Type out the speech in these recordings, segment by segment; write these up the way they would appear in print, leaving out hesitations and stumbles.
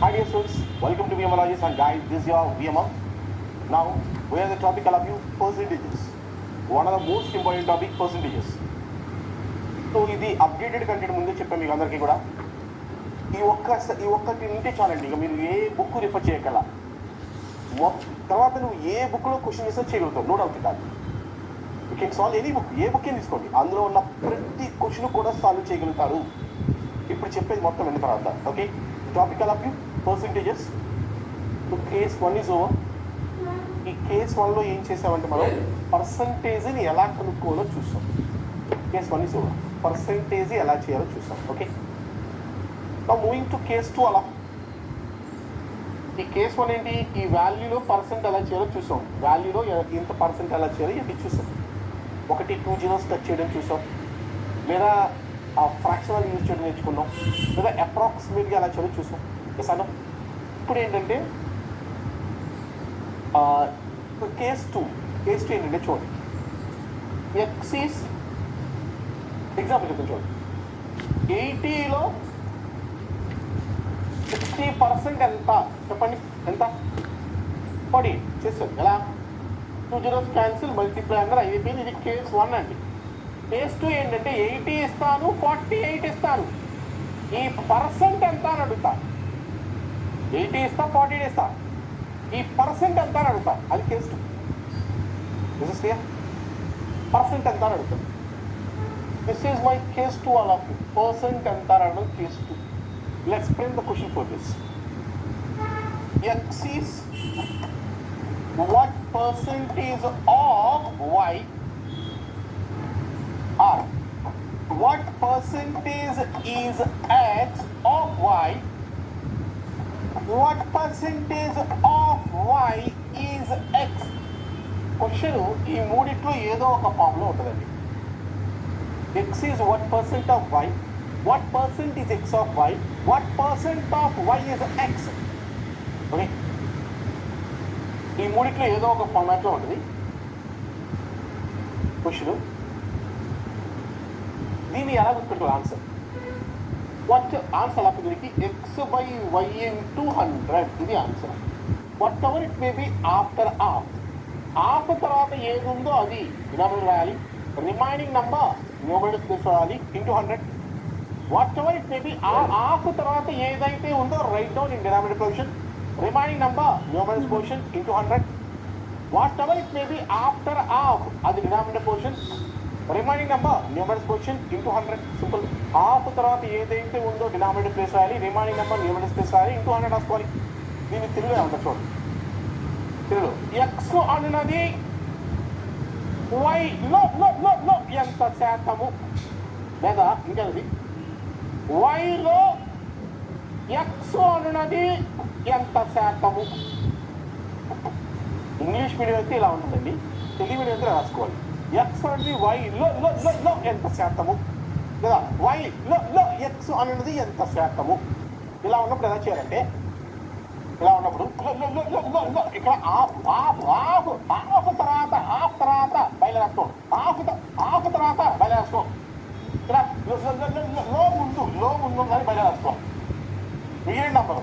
Hi dear students, welcome to VMologies and guys, this is your VMM. Now, we have the topic I love you, percentages. One of the most important topic, percentages. So ఇది updated content ముందే చెప్పాను మీకు అందరికీ కూడా. ఈ ఒక్కటి ఉంటే చాలండి, ఇక మీరు ఏ బుక్ రిఫర్ చేయగల తర్వాత నువ్వు ఏ బుక్లో క్వశ్చన్ రీసెర్చ్ చేయగలుగుతావు, నో డౌట్ కాదు. You can solve any book, A book తీసుకోండి, అందులో ఉన్న ప్రతి క్వశ్చన్ కూడా సాల్వ్ చేయగలుగుతారు. ఇప్పుడు చెప్పేది మొత్తం విన్న తర్వాత okay. Topic I love you, percentages. Case 1 is over. ఈ కేస్ 1లో ఏం చేసామంటే మనం పర్సంటేజ్ని ఎలా కనుక్కోవాలో చూస్తాం. కేస్ 1 ఈజ్ ఓవర్, పర్సంటేజ్ ఎలా చేయాలో చూస్తాం ఓకే. నా మూవింగ్ టు కేస్ 2 అలా. ఈ కేస్ 1 ఏంటి, ఈ వాల్యూలో పర్సెంట్ ఎలా చేయాలో చూసాం, వాల్యూలో ఎంత పర్సెంట్ ఎలా చేయాలో ఇది చూసాం. 1 2 జీరోస్ టచ్ చేయడం చూసాం, లేదా ఫ్రాక్షనల్ యూజ్ చేయడం నేర్చుకున్నాం, లేదా అప్రాక్సిమేట్గా ఎలా చేయాలో చూసాం ఎసాను. ఇప్పుడు ఏంటంటే కేస్ 2 ఏంటంటే చూడండి, ఎక్సీస్ ఎగ్జాంపుల్ చెప్తాను చూడండి. 80లో 60% ఎంత చెప్పండి, ఎంత? 40 చేస్తాను ఎలా? 2 జీరోస్ క్యాన్సిల్, మల్టిప్లై అందరూ అయిపోయింది. ఇది కేస్ 1 అండి. కేస్ 2 ఏంటంటే 80 ఇస్తాను, 48 ఇస్తాను, ఈ పర్సెంట్ ఎంత అని అడుగుతా. 80 ఇస్తా, 48 ఇస్తా, ఈ పర్సెంట్ ఎంత అని అడుగుతా. అది case 2. This is clear. Percent ఎంత అని అడుగుతా. This is my case 2 all of you. Percent ఎంత అని అడగడం case 2. Let's frame the question for this. X is what percentage of Y, or what percentage is X of Y, what percentage of Y is X. Question ఈ మూడిట్లో ఏదో ఒక ఫామ్లో ఉంటుందండి. X is what percent of Y, what percent is X of Y, what percent of Y is X. Okay, ఈ మూడిట్లో ఏదో ఒక ఫార్మాట్లో ఉంటుంది క్వశ్చన్. దీన్ని ఎలా గుర్తుపెట్టుకోవాలి ఆన్సర్? వాట్ ఆన్సర్ ఎలా కుదిరికి X/Y into 100 ఇది answer. Whatever it may be after of తర్వాత ఏది ఉందో అది డినామినేటర్ రాయాలి, రిమైనింగ్ నంబర్ న్యూమరేటర్ తీసుకోవాలి into 100. Whatever it may be of తర్వాత ఏదైతే ఉందో right down in denominator position, remaining number numerator position into 100. Whatever it may be after అది denominator position, remaining number numerator position into 100. Simple. Of తర్వాత ఏదైతే ఉందో denominator place రాయాలి, remaining number numerator place రాయాలి, into 100 రాసుకోవాలి. దీన్ని తెలుగులో ఏమంటారు చూడండి. తెలుగులో ఎక్స్ అన్నది వైలో ఎంత శాతము, లేదా ఇంకేది వైలో ఎక్స్ అన్నది ఎంత శాతము. ఇంగ్లీష్ మీడియం అయితే ఇలా ఉంటుందండి, తెలుగు మీడియం అయితే రాసుకోవాలి. ఎక్స్ అనేది వైలో ఎంత శాతము, లేదా వైలో ఎక్స్ అన్నది ఎంత శాతము. ఇలా ఉన్నప్పుడు ఎలా చేయాలంటే, ఇలా ఉన్నప్పుడు ఇక్కడ ఆఫ్ తర్వాత బయలుదేరాసుకో, ఆఫ్ తర్వాత బయలుదేరాసుకో. ఇక్కడ లో ముందు కానీ బయలుదేరాసుకో. మిగిలిన నంబరు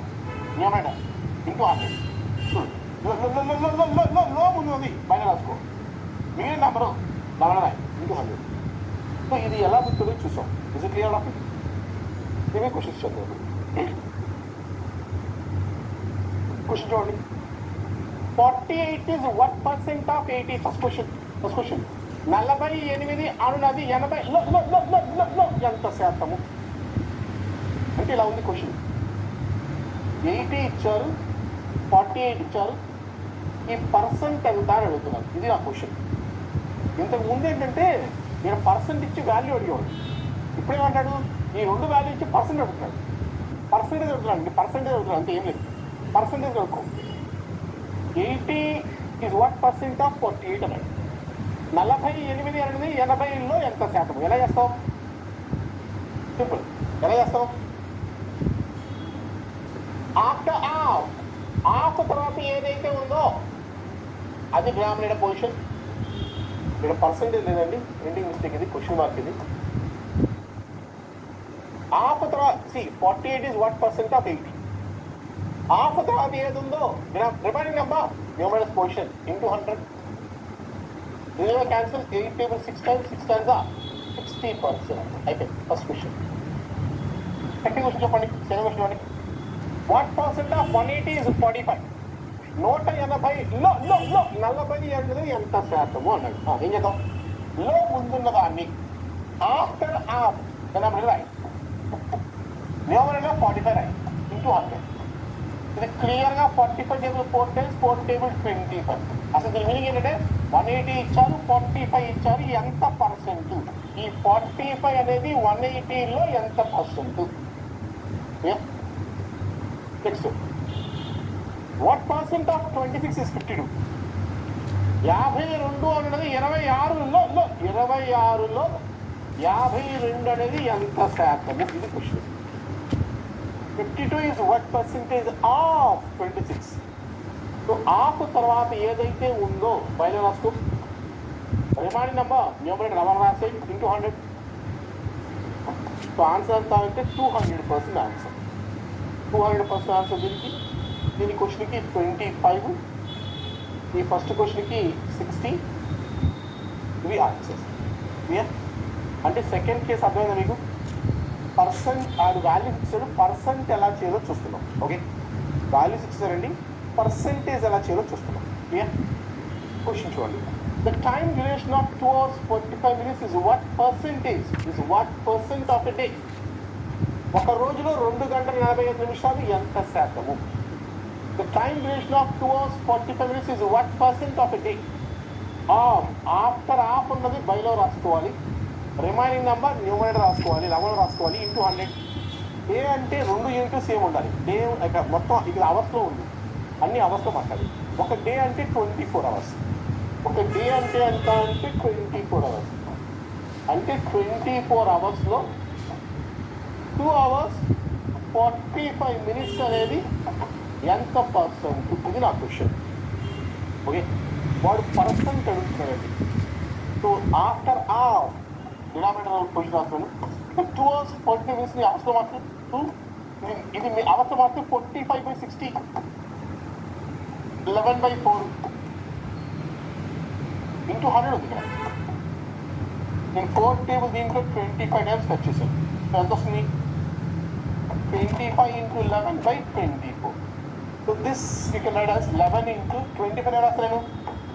ఏమైనా ఇంటూ 100. లో ముందు ఉంది బయలుదేరాసుకో, మిగిలిన నంబరు 49 ఇంటూ 100. సో ఇది ఎలా గుర్తుందో చూసాం. Is it clear? ఇవే క్వశ్చన్స్ చదువు. క్వశ్చన్ చూడండి. 48 is what percent of 80? First question 48 అనున్నది 80లో ఎంత శాతము అంటే ఇలా ఉంది క్వశ్చన్. 80 ఇచ్చారు, 48 ఇచ్చారు, ఈ పర్సెంట్ ఎంత అని అడుగుతున్నారు. ఇది నా క్వశ్చన్. ఇంతకు ముందు ఏంటంటే నేను పర్సెంట్ ఇచ్చి వాల్యూ అడిగేవాడు. ఇప్పుడేమంటాడు, ఈ రెండు వాల్యూ ఇచ్చి పర్సెంట్ అడుగుతున్నాడు. పర్సెంటేజ్ అడుగుతున్నాడు అంతే, ఏం లేదు. పర్సెంటేజ్ కనుక్కో. 80 is what percent of 48 అన్నాడు. 48 అనేది 80లో ఎంత శాతం. ఎలా చేస్తావు? సింపుల్. ఎలా చేస్తావు? ఆఫ్టర్ ఆఫ్ తర్వాత ఏదైతే ఉందో అది డినామినేటర్ పొజిషన్. ఇక్కడ పర్సెంటేజ్ లేదండి, ప్రింటింగ్ మిస్టేక్ ఇది, క్వశ్చన్ మార్క్ ఇది. ఆఫ్ తర్వాత 48 is what percent of 80. Half తర్వాత ఏది ఉందో remaining number numerous position into 100. దీనిలో క్యాన్సిల్ 8 టేబుల్ 6 times 6 times 60%. అయిపోయింది ఫస్ట్ క్వశ్చన్. సెకండ్ క్వశ్చన్ చెప్పండి. సెకండ్ క్వశ్చన్ చెప్పండి. What percent of 180 is 45? 180లో 40 అనేది ఎంత శాతము అన్నాడు. ఏం చేద్దాం? లో ముందున్న దాన్ని after half right numerator 45 right into 100. ఇది క్లియర్గా 45 టేబుల్ 4 times 4 టేబుల్ 25. అసలు దీని మీనింగ్ ఏంటంటే 180 ఇచ్చారు, 45 ఇచ్చారు, ఎంత పర్సెంట్? ఈ 45 అనేది 180లో ఎంత percent? Next, what percent of 26 is 52? 52 అనేది 26లో 52 అనేది ఎంత శాతము? ఇది question. 52 is what percentage of 26? So of తర్వాత ఏదైతే ఉందో పైన రాసుకో. రిమైనింగ్ నెంబర్ న్యూమరేటర్ ఎవరు రాసే ఇంటూ 100. సో ఆన్సర్ ఎంత అంటే 200% ఆన్సర్. 200% ఆన్సర్ దీని క్వశ్చన్కి 25, ఈ ఫస్ట్ క్వశ్చన్కి 60. ఇవి ఆన్సర్స్. క్లియర్? అంటే సెకండ్ కేసు అర్థమైందా మీకు? పర్సెంట్ ఆడు వాల్యూస్ ఇచ్చాడు, పర్సెంట్ ఎలా చేయాలో చూస్తున్నాం. ఓకే, వాల్యూస్ ఇచ్చారండి, పర్సెంటేజ్ ఎలా చేయాలో చూస్తున్నాం. క్లియర్? క్వశ్చన్ చూడండి. The time duration of 2 hours 45 minutes is what percentage? Is what percent of a day? ఒక రోజులో 2 గంటల 45 నిమిషాలు ఎంత శాతము? The time duration of 2 hours 45 minutes is what percent of a day? After half ఉన్నది బైలో రాసుకోవాలి, remaining number numerator రాసుకోవాలి, 11 రాసుకోవాలి ఇంటూ 100. డే అంటే 2 యూనిట్లు సేమ్ ఉండాలి. డే ఇక్కడ మొత్తం ఇక్కడ అవర్స్లో ఉంది, అన్ని అవర్స్లో మాట్లాడి. ఒక డే అంటే 24 hours. ఒక డే అంటే ఎంత అంటే 24 hours. అంటే 24 hoursలో 2 hours 45 minutes అనేది ఎంత పర్సెంట్? ఇది నా క్వశ్చన్. ఓకే, వాడు పర్సెంట్ అడుగుతున్నాడండి. So after of denominator position రాస్తాను. 2 hours 40 minutes అవర్స్లో మాత్రం 2, ఇది మీ అవర్స్లో మాత్రం 45/60 11/4 ఇంటూ 100 ఉంది ఇక్కడ. నేను 4 టేబుల్ దీంట్లో 25 times కట్ చేశాను. ఎంత వస్తుంది? 25 into 11/24. So this you can write as 11 into 25 రాస్తాను.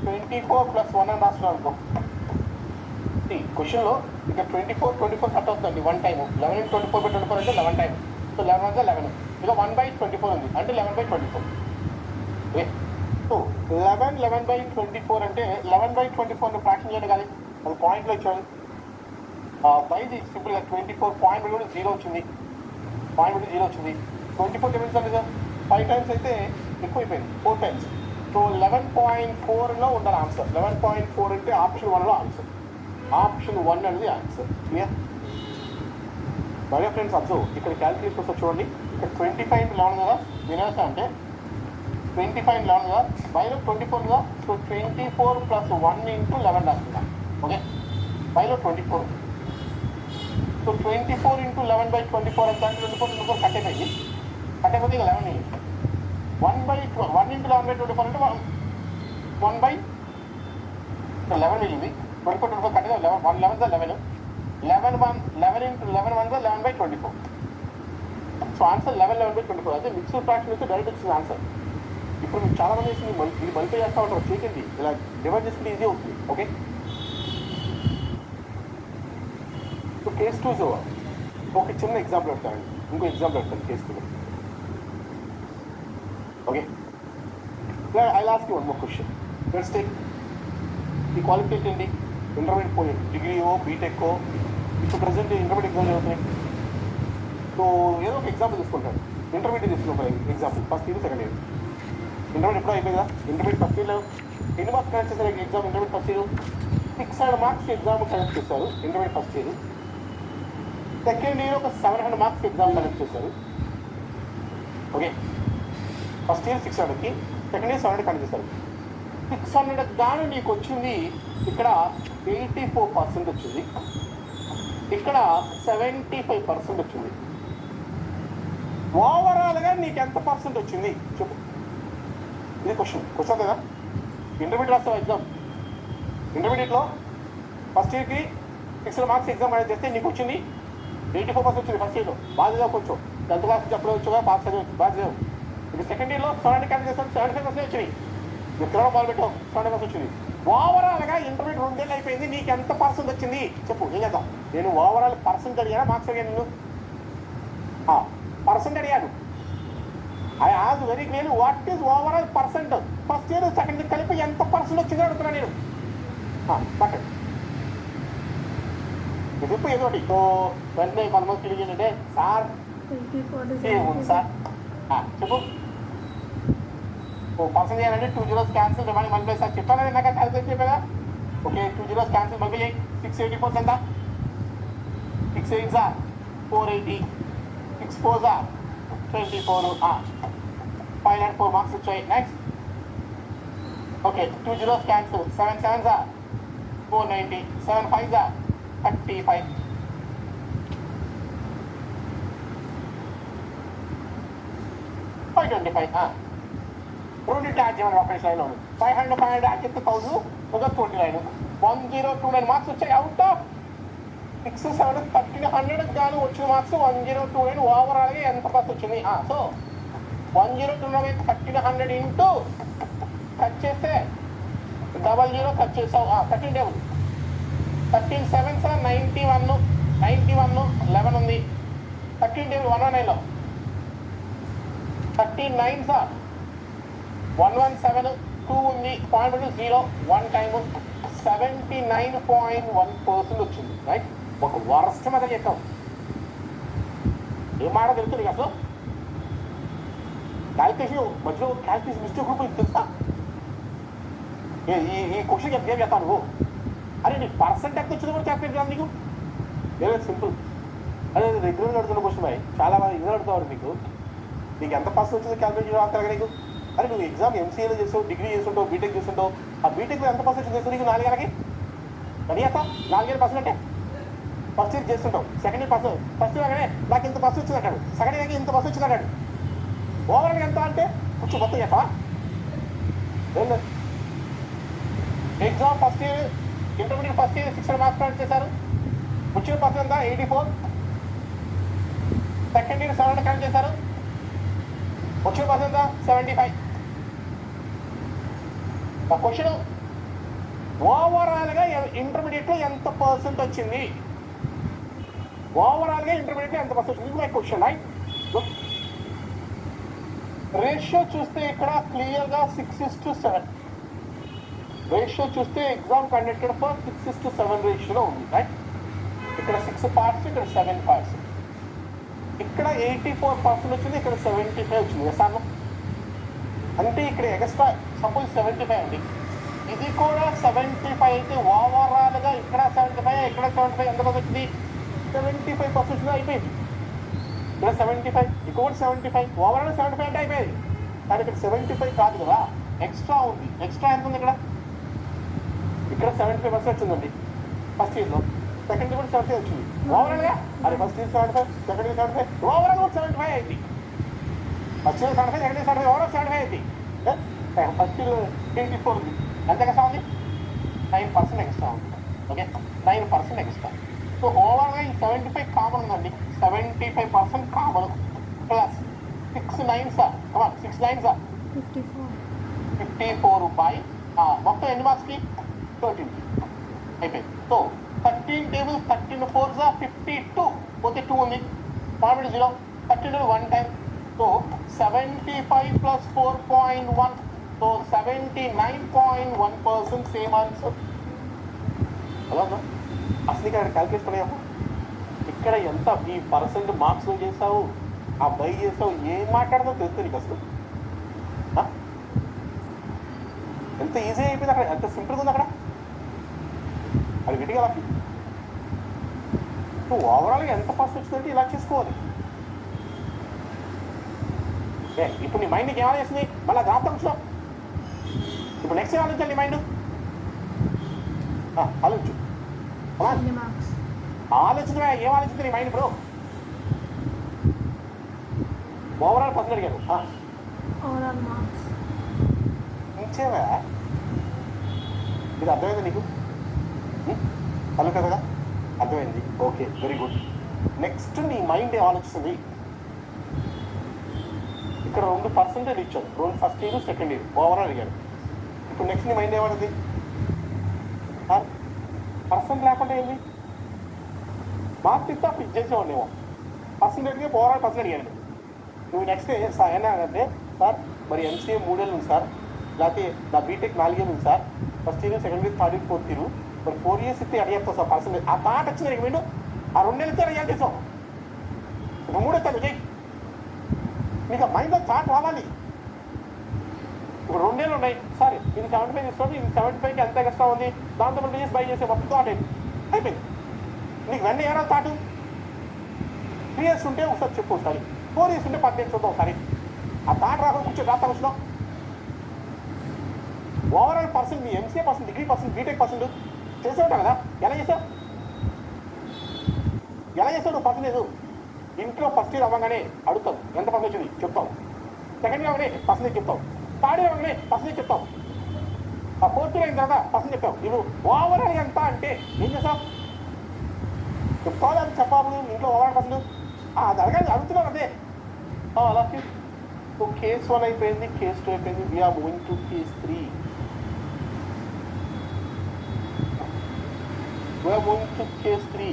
24 + 1 అని రాస్తున్నాను అనుకో. ఈ క్వశ్చన్లో ఇక 24 కట్ అవుతుందండి 1 టైము. 11 into 24/24 అంటే 11 టైమ్. సో 11 అంటే 11. ఇక 1/24 ఉంది అంటే 11/24. ఓకే, సో 11/24 అంటే 11/24 ఫ్రాక్షన్ చేయండి కానీ అది పాయింట్లో ఇచ్చాడు. బైది సింపుల్గా 24 పాయింట్ కూడా 0 వచ్చింది. పాయింట్ కూడా 0 వచ్చింది. 24 టేబుల్స్ అంటే 5 times అయితే ఎక్కువైపోయింది, 4 times. సో 11.4లో ఉండాలి ఆన్సర్. 11.4 అంటే ఆప్షన్ 1లో ఆన్సర్. ఆప్షన్ 1 అనేది ఆన్సర్. క్లియర్? మరి ఫ్రెండ్స్ అబ్జర్వ్, ఇక్కడ క్యాలిక్యులేషన్ వస్తే చూడండి. ఇక్కడ 25 into 11 కదా, వినేస్తా అంటే 25 into 11 కదా, బైలో 24 కదా. సో 24 + 1 into 11 రాస్తున్నా. ఓకే, బైలో 24. సో 24 into 11/24 ఎంత అంటే 24 కట్ అయిపోయింది. కట్ అయిపోతే ఇక 11 1 into 11/24 అంటే 1/11 మిగిలింది. 24 కట్ అయితే 1 11 11 11 into 11 11/24. So answer 11/24. అదే మిక్స్డ్ ఫ్రాక్షన్ ఇస్తే డైరెక్ట్ వచ్చింది ఆన్సర్. ఇప్పుడు మీకు చాలా మంది ఇది మల్టిప్లై చేస్తూ ఉంటారు, చేయకండి, ఇలా డివైడ్ చేసుకుంటే ఈజీ అవుతుంది. ఓకే, సో కేస్ 2 ఒక చిన్న ఎగ్జాంపుల్ పెడతానండి, ఇంకో ఎగ్జాంపుల్ పెడతాను case 2. Okay, I ask you one more question. Let's take ఈ క్వాలిఫికేషన్ ఏంటి? ఇంటర్మీడియట్ పోయి డిగ్రీయో బీటెక్కో ఇప్పుడు ప్రజెంట్ ఇంటర్మీడియట్ ఎగ్జామ్ చదువుతున్నాయి. సో ఏదో ఒక ఎగ్జాంపుల్ తీసుకుంటాను. ఇంటర్మీడియట్ తీసుకున్నాం example, first year second year. Intermediate ఎప్పుడో అయిపోయింది కదా. ఇంటర్మీడియట్ ఫస్ట్ ఇయర్లో ఎన్ని మార్క్స్ కనెక్ట్ చేశారు exam? Intermediate first year 600 marks exam conduct చేశారు intermediate first year. Second year ఒక 700 మార్క్స్ ఎగ్జామ్ కనెక్ట్ చేశారు. ఓకే, ఫస్ట్ ఇయర్ 600కి, సెకండ్ ఇయర్ 700 కనెక్ట్ చేశారు. 600 గాను నీకు వచ్చింది ఇక్కడ 84% వచ్చింది, ఇక్కడ 75% వచ్చింది. ఓవరాల్గా నీకు ఎంత పర్సెంట్ వచ్చింది చెప్పు. ఇది క్వశ్చన్ కదా. ఇంటర్మీడియట్ రాస్తావు ఎగ్జామ్. ఇంటర్మీడియట్లో ఫస్ట్ ఇయర్కి 6 మార్క్స్ ఎగ్జామ్ అనేది చేస్తే నీకు వచ్చింది 84% వచ్చింది ఫస్ట్ ఇయర్లో. బాగా చదివావు కొంచెం 10th క్లాస్ చెప్పడం వచ్చుగా బాగా చదివచ్చు, బాగా చదివావు. ఇప్పుడు సెకండ్ ఇయర్లో 70 క్యాన్సిల్ చేస్తాను 75% వచ్చినాయి. నువ్వు తిరగడం మొదలు పెట్టావు 70% వచ్చింది. ఓవరాల్గా ఇంటర్మీడియట్ 2 ఏళ్ళు అయిపోయింది, నీకు ఎంత పర్సెంట్ వచ్చింది చెప్పు. ఏం చేద్దాం? నేను ఓవరాల్ పర్సెంట్ అడిగానా మార్క్స్ అడిగాను? నేను పర్సెంట్ అడిగాను. ఐ ఆస్ very clearly what is overall percent. First year second year కలిపి ఎంత పర్సెంట్ వచ్చిందో అడుగుతున్నాను నేను. పట్టండి చెప్పు ఏదోటి. సో వెంటనే కొంతమంది తెలియజేయంటే సార్ ఏముంది సార్ చెప్పు. పర్సెంట్ చేయాలంటే 2 zeros క్యాన్సిల్ మళ్ళీ మళ్ళీ సార్ చెప్పాను నాకు క్యాన్సిల్ చెప్పారా. ఓకే 2 zeros క్యాన్సిల్ మళ్ళీ 684 ఎంత? 6 8s 480, 6 4s 24. 504 మార్క్స్ వచ్చాయి. Next okay 2 zeros cancel 7 7s 490, 7 5s 35. రెండింటి యాడ్ చేయాలి ఆపరేషన్ లైన్. 500 యాడ్ చేస్తే 1000 ఒక 29 1029 మార్క్స్ వచ్చాయి. అవుట్ ఆఫ్ 6 7 1300 గాను వచ్చిన మార్క్స్ 1029. ఓవరాల్గా ఎంత మార్క్స్ వచ్చింది? సో 1029 1300 ఇంటూ కట్ చేస్తే 00 కట్ చేసావు 13 టేబుల్ 13 7s 91 11 ఉంది. 13 టేబుల్ 119లో 13 9s 117 2 ఉంది. 0.0 1 టైము 79.1% వచ్చింది. రైట్. ఒక వరస్ట్ మీద చెప్పావు. ఏం మాట తెలుసు నీకు అసలు? క్యాల్కులేషన్ మధ్యలో క్యాల్కులేషన్ మిస్టేక్ కూడా తెలుసా? ఈ క్వశ్చన్ ఏం చేస్తావు నువ్వు? అరే నీకు పర్సెంట్ ఎంత వచ్చిందో కూడా క్యాల్కులేట్ కాదు నీకు. ఏదో సింపుల్. అదే రెగ్యులర్గా అడుగుతున్న క్వశ్చన్ అయ్యి చాలా బాగా ఇది అడుగుతావు. నీకు ఎంత పర్సెంట్ వచ్చిందో క్యాల్కులేట్ చేయడం అంతగా నీకు. అరే నువ్వు ఎగ్జామ్ ఎంసీఏలో చేసావు, డిగ్రీ చేస్తుంటావు, బీటెక్ చేస్తుంటావు. ఆ బీటెక్లో ఎంత పర్సెంట్ చేస్తావు నీకు? 4 ఏళ్ళకి అని చేస్తా 4 ఏళ్ళ పర్సెంట్ అంటే ఫస్ట్ ఇయర్ చేస్తుంటావు, second year percent first year లాగానే నాకు ఇంత పర్సెంట్ వచ్చింది అంటాడు, సెకండ్ ఇయర్కి ఇంత పర్సెంట్ వచ్చింది అంటాడు. ఓవరాల్గా ఎంత అంటే కొంచెం మొత్తం చేస్తావా? ఏం లేదు. Exam first year intermediate first year 600 marks plan చేశారు. వచ్చిన పర్సెంట్ ఎంత? 84. సెకండ్ ఇయర్ 700 కౌంట్ చేశారు. వచ్చిన పర్సెంట్ ఎంత? 75. ఆ క్వశ్చన్ ఓవరాల్గా ఇంటర్మీడియట్లో ఎంత పర్సెంట్ వచ్చింది? ఓవరాల్గా ఇంటర్మీడియట్లో ఎంత పర్సెంట్ వచ్చింది? My question. రైట్. రేషియో చూస్తే ఇక్కడ క్లియర్గా 6:7 రేషియో చూస్తే ఎగ్జామ్ కండక్టెడ్ ఫర్ 6:7 రేషియోలో ఉంది. రైట్. ఇక్కడ 6 పార్ట్స్, ఇక్కడ 7 పార్ట్స్. ఇక్కడ 84% వచ్చింది, ఇక్కడ 75 వచ్చింది. సార్ అంటే ఇక్కడ ఎక్స్ట్రా సపోజ్ 75 అండి, ఇది కూడా 75 అయితే ఓవరాల్గా ఇక్కడ 75 ఇక్కడ 75 ఎంత వచ్చింది? 75% అయిపోయింది. ఇక్కడ 75 ఇక్కడ 75 ఓవరాల్ 75 అంటే అయిపోయింది. కానీ ఇక్కడ 75 కాదు కదా, ఎక్స్ట్రా ఉంది. ఎక్స్ట్రా ఎంత ఉంది? ఇక్కడ 75% వచ్చిందండి ఫస్ట్ ఇయర్లో. సెకండ్ ఇయర్ కూడా 75 వచ్చింది ఓవరాల్గా. అది first year 75, second year 75, overall కూడా 75 అయింది. First year 75, second year 75, overall 75 అయింది. ఫస్ట్ ఇయర్ 84 ఉంది. ఎంత ఎక్స్ట్రా ఉంది? 9% ఎక్స్ట్రా ఉంది. Okay 9% extra. సో ఓవరాల్గా ఈ 75 కామన్ ఉందండి. 75% common plus 6 9s 6 9s 54 by మొత్తం ఎన్ని మార్క్స్కి? 13 అయిపోయింది. సో 13 టేబుల్ 13 4s 52 పోతే 2 ఉంది. 0 13 1 time. So 75 + 4.1 so 79.1% same answer. అలాగా అసలు ఇక్కడ క్యాల్కులేట్ పడేయమ్మా. ఇక్కడ ఎంత ఈ పర్సెంట్ మార్క్స్లో చేస్తావు, ఆ బై చేస్తావు, ఏం మాట్లాడదో తెలుస్తుంది నీకు అసలు. ఎంత ఈజీ అయిపోయింది అక్కడ, ఎంత సింపుల్గా ఉంది అక్కడ. అది గట్టిగా అలా నువ్వు ఓవరాల్గా ఎంత ఫస్ట్ వచ్చిందంటే ఇలా చేసుకోవాలి. ఇప్పుడు నీ మైండ్కి ఏమైనా చేసింది? మళ్ళీ గ్రాఫ్తో కూర్చున్నావు. ఇప్పుడు నెక్స్ట్ ఆలోచించాలి నీ మైండ్. ఆలోచించు, ఆలోచించా. ఏం ఆలోచించింది నీ మైండ్ ఇప్పుడు? ఓవరాల్ పర్సెంట్ అడిగాను. Overall marks. ఇంకేవా ఇది అర్థమైంది నీకు? అలా కదా, అర్థమైంది. Okay, very good. నెక్స్ట్ నీ మైండ్ ఆలోచిస్తుంది. ఇక్కడ 2% ఇచ్చాడు, 2 first year second year overall అడిగాడు. ఇప్పుడు నెక్స్ట్ నీ మైండ్ ఏమన్నది? పర్సెంట్ లేకుండా ఏంది మార్క్స్ ఇస్తా ఫిక్స్ చేసేవాడినేమో. పర్సెంట్ అడిగే ఓవరాల్ పర్సెంట్ అడిగాను. నువ్వు నెక్స్ట్ ఏనా అంటే సార్ మరి ఎంసీఏ 3 ఏళ్ళు ఉంది సార్, లేకపోతే నా బీటెక్ 4 ఏళ్ళు ఉంది sir, first year second year third year fourth year మరి 4 years ఇస్తే అడిగేస్తావు సార్ పర్సెంటేజ్. ఆ థాట్ వచ్చిన వీడు ఆ 2 నెలలతో అడిగాను చేసావు. ఇప్పుడు 3 ఎత్తాను చెయ్యి. నీకు ఆ మైండ్లో థాట్ రావాలి. ఇప్పుడు 2 నెలలు ఉన్నాయి సార్, ఇది 75 ఇస్తుంది, ఇది 75కి ఎంత ఎక్స్ట్రా ఉంది, దాంతో 2 years బై చేసే మొత్తం థాట్ అయిపోయింది. నీకు వెన్న ఏడా థాటు? 3 years ఉంటే ఒకసారి చెప్పు ఒకసారి, 4 years ఉంటే 10 years చూద్దాం ఒకసారి. ఆ థాట్ రాకుండా కూర్చొని రాస్తా వచ్చిన ఓవరాల్ పర్సెంట్, నీ MCA percent, degree percent, BTech percent చేసేవాడు కదా. ఎలా చేసావు నువ్వు పర్సెంటేజ్? ఇంట్లో ఫస్ట్ ఇయర్ అవ్వగానే అడుగుతావు ఎంత పర్సెంట్ వచ్చింది చెప్తావు, సెకండ్ ఇయర్ అవగానే పర్సెంటేజ్ చెప్తావు, థర్డ్ ఇయర్ అవగానే పర్సెంటేజ్ చెప్తావు, ఆ ఫోర్త్ ఇయర్ అయిన తర్వాత పర్సెంట్ చెప్తావు. నువ్వు ఓవరాల్ ఎంత అంటే ఏం చేస్తావు? చెప్తావు అది చెప్పాలి. ఇంట్లో ఓవరాల్ పర్సెంట్ అది అడగాలి, అడుగుతున్నావు అదే. అలా కేస్ 1 అయిపోయింది, కేస్ 2 అయిపోయింది. We're moving to case 3. We're moving to case 3.